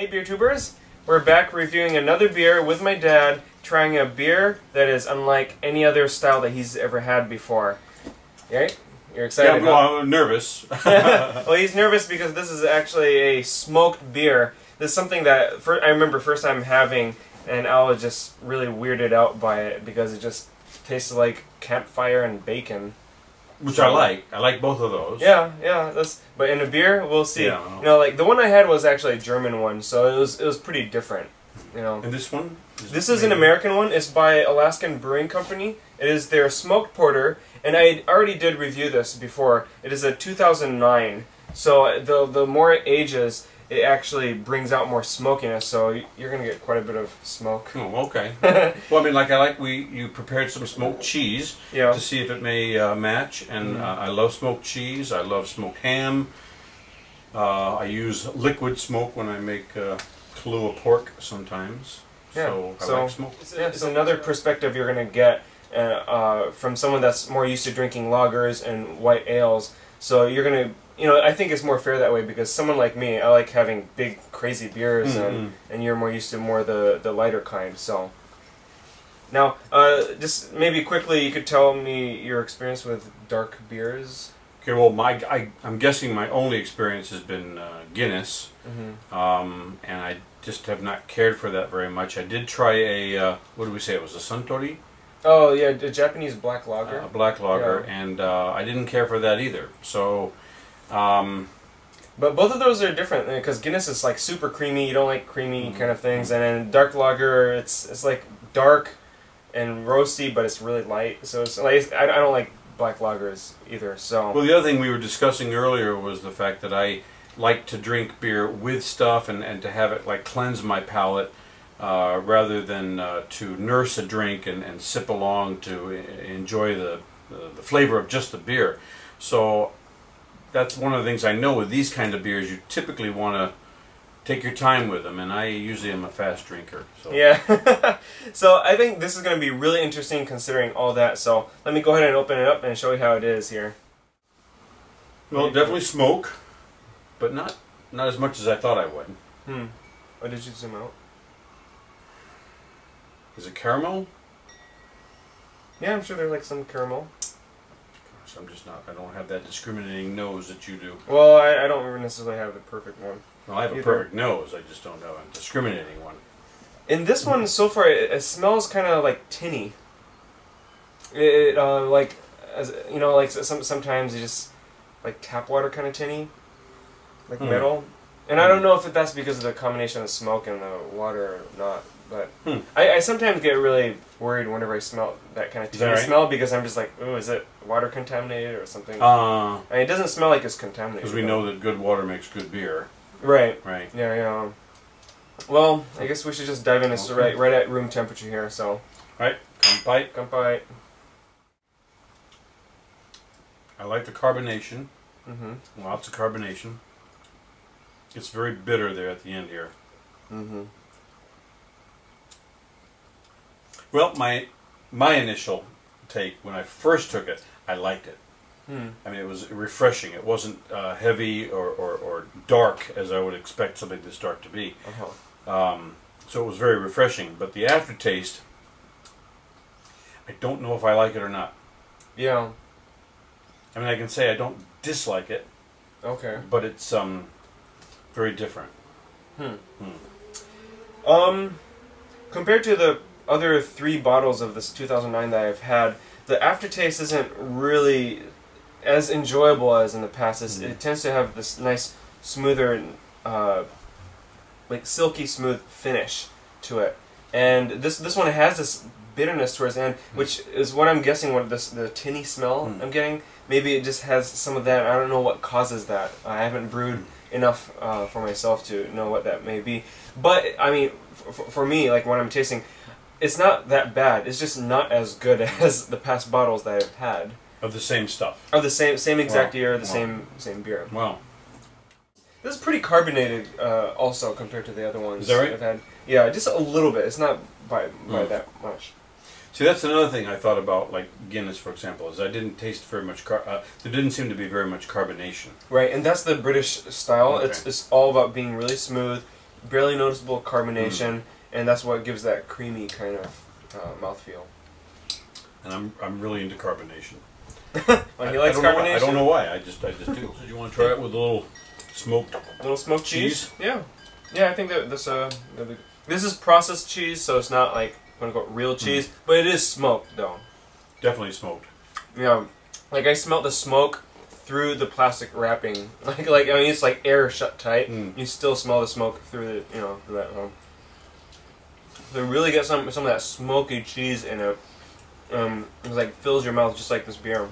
Hey beer tubers, we're back reviewing another beer with my dad, trying a beer that is unlike any other style that he's ever had before. Right? You're excited? Yeah, well, I'm nervous. Well, he's nervous because this is actually a smoked beer. This is something that I remember first time having, and Al was just really weirded out by it because it just tasted like campfire and bacon. Which I like. I like both of those. Yeah. But in a beer, we'll see. Yeah. You know, like the one I had was actually a German one, so it was pretty different. You know. And this one? This is an American one. It's by Alaskan Brewing Company. It is their smoked porter, and I already did review this before. It is a 2009. So the more it ages, it actually brings out more smokiness. So you're gonna get quite a bit of smoke. Oh, okay. Well, I mean, you prepared some smoked cheese to see if it may match, and I love smoked cheese. I love smoked ham. I use liquid smoke when I make Kahlua pork sometimes. Yeah. So I like smoke. It's another perspective you're gonna get from someone that's more used to drinking lagers and white ales. So you're gonna, you know, I think it's more fair that way because someone like me, I like having big, crazy beers, and you're more used to more the lighter kind. So now, just maybe quickly, you could tell me your experience with dark beers. Okay, well, I'm guessing my only experience has been Guinness, and I just have not cared for that very much. I did try a, what did we say, it was a Suntory? Oh, yeah, the Japanese black lager. Black lager, and I didn't care for that either. So, but both of those are different, because Guinness is like super creamy, you don't like creamy kind of things, and then dark lager, it's like dark and roasty, but it's really light, so it's like, I don't like black lagers either, so... Well, the other thing we were discussing earlier was the fact that I like to drink beer with stuff and to have it like cleanse my palate rather than to nurse a drink and sip along to enjoy the flavor of just the beer. So that's one of the things I know with these kind of beers, you typically want to take your time with them, and I usually am a fast drinker. So. Yeah. So I think this is going to be really interesting considering all that. So let me go ahead and open it up and show you how it is here. Well, definitely smoke, but not as much as I thought I would. Oh, did you zoom out? Is it caramel? Yeah, I'm sure there's like some caramel. Gosh, I'm just not, I don't have that discriminating nose that you do. Well, I don't necessarily have the perfect one. Well, I have a perfect nose, I just don't have a discriminating one. In this one, so far, it smells kind of like tinny. Like, as you know, like sometimes you just like tap water kind of tinny, like metal. And I don't know if that's because of the combination of the smoke and the water or not. But I sometimes get really worried whenever I smell that kind of tinny smell because I'm just like, ooh, is it water contaminated or something? I mean, it doesn't smell like it's contaminated. Because we know that good water makes good beer. Right. Right. Yeah. Well, I guess we should just dive in. It's right at room temperature here, so. All right. Kanpai. Kanpai. I like the carbonation. Lots of carbonation. It's very bitter there at the end here. Well, my initial take when I first took it, I liked it. I mean, it was refreshing. It wasn't heavy or dark as I would expect something this dark to be. So it was very refreshing. But the aftertaste, I don't know if I like it or not. Yeah. I mean, I can say I don't dislike it. Okay. But it's very different. Compared to the other 3 bottles of this 2009 that I've had, the aftertaste isn't really as enjoyable as in the past. It tends to have this nice, smoother, like silky smooth finish to it. And this one has this bitterness towards the end, which is what I'm guessing what the tinny smell I'm getting. Maybe it just has some of that. I don't know what causes that. I haven't brewed enough for myself to know what that may be. But, I mean, for me, like when I'm tasting, it's not that bad. It's just not as good as the past bottles that I've had. Of the same stuff. Of the same exact year, the same beer. Wow. This is pretty carbonated, also compared to the other ones. Is that right? I've had. Yeah, just a little bit. It's not by that much. See, that's another thing I thought about, like Guinness, for example, is I didn't taste very much. There didn't seem to be very much carbonation. Right, and that's the British style. Okay. It's all about being really smooth, barely noticeable carbonation, and that's what gives that creamy kind of mouthfeel. And I'm really into carbonation. Well, he likes carbonation. I don't know why. I just do. Do you want to try it with a little smoked cheese? Yeah, yeah. I think that this is processed cheese, so it's not like quote unquote real cheese, but it is smoked though. Definitely smoked. Yeah, like I smelled the smoke through the plastic wrapping. Like I mean, it's like air shut tight. You still smell the smoke through the through that. So really get some of that smoky cheese in it. It like fills your mouth just like this beer.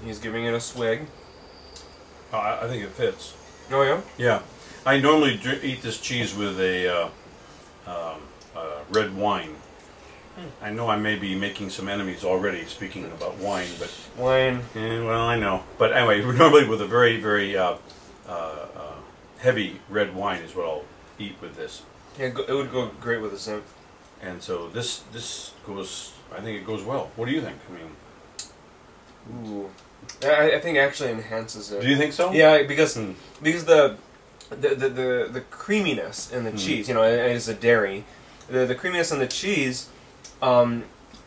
He's giving it a swig. I think it fits. Oh yeah. Yeah, I normally eat this cheese with a red wine. I know I may be making some enemies already speaking about wine, but wine. Well, I know, but anyway, normally with a very heavy red wine is what I'll eat with this. Yeah, it would go great with a Zinf. And so this goes. I think it goes well. What do you think? I mean, ooh, I think it actually enhances it. Do you think so? Yeah, because the creaminess in the cheese, you know, it is a dairy. The creaminess in the cheese, I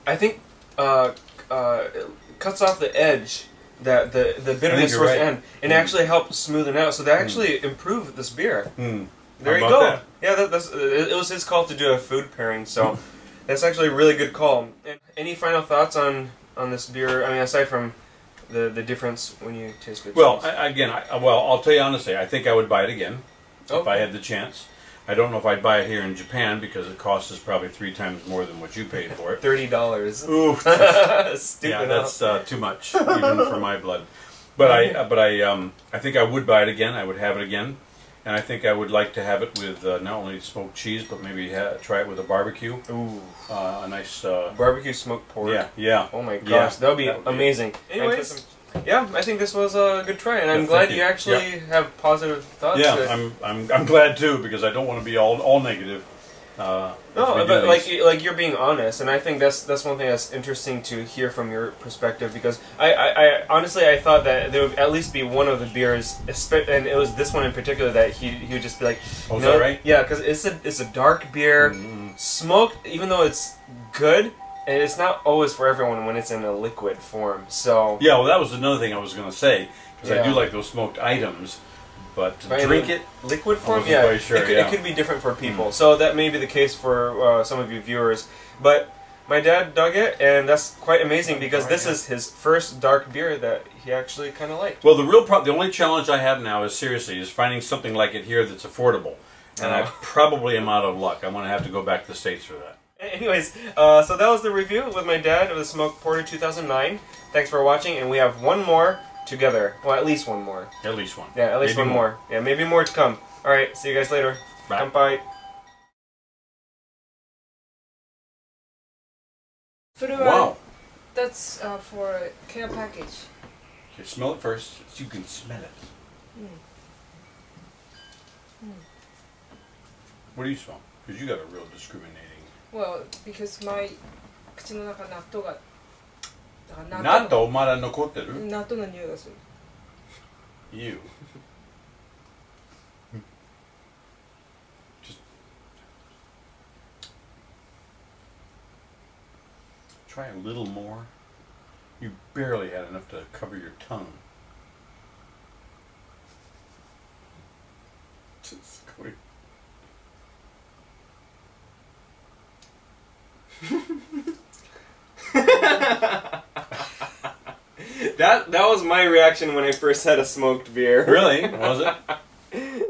think, it cuts off the edge that the bitterness towards the end, and actually helps smoothen out. So they actually improve this beer. There you go. That? Yeah, it was his call to do a food pairing, so that's actually a really good call. And any final thoughts on this beer? I mean, aside from the difference when you taste the cheese. Well, I'll tell you honestly, I think I would buy it again if I had the chance. I don't know if I'd buy it here in Japan because it costs us probably 3 times more than what you paid for it. $30. Ooh, stupid. Yeah, that's too much even for my blood. But I think I would buy it again. I would have it again, and I think I would like to have it with not only smoked cheese, but maybe try it with a barbecue. Ooh, a nice barbecue smoked pork. Yeah. Oh my gosh, that would be amazing. Anyways. Yeah, I think this was a good try, and I'm glad you actually have positive thoughts. Yeah, I'm glad too, because I don't want to be all negative. No, but like you're being honest, and I think that's one thing that's interesting to hear from your perspective, because I honestly I thought that there would at least be one of the beers, and it was this one in particular that he would just be like, oh, is that right? Yeah, because it's a dark beer, smoked, even though it's good. And it's not always for everyone when it's in a liquid form, so... Yeah, well, that was another thing I was going to say, because I do like those smoked items, but to drink it... Liquid form? Yeah, quite sure, it could be different for people, so that may be the case for some of you viewers. But my dad dug it, and that's quite amazing, because this is his first dark beer that he actually kind of liked. Well, the only challenge I have now is finding something like it here that's affordable, and I probably am out of luck. I'm going to have to go back to the States for that. Anyways, so that was the review with my dad of the Smoked Porter 2009. Thanks for watching, and we have one more together. Well, at least one more. At least one. Yeah, at least one more. Yeah, maybe more to come. Alright, see you guys later. Bye. Kanpai. Wow. That's for care package. Okay, smell it first, so you can smell it. What do you smell? Because you got a real discriminating... Well, because my 口の中納豆が納豆まだ残ってる？納豆の匂いがする。You. Just try a little more. You barely had enough to cover your tongue. Just going. That was my reaction when I first had a smoked beer. Really? Was it?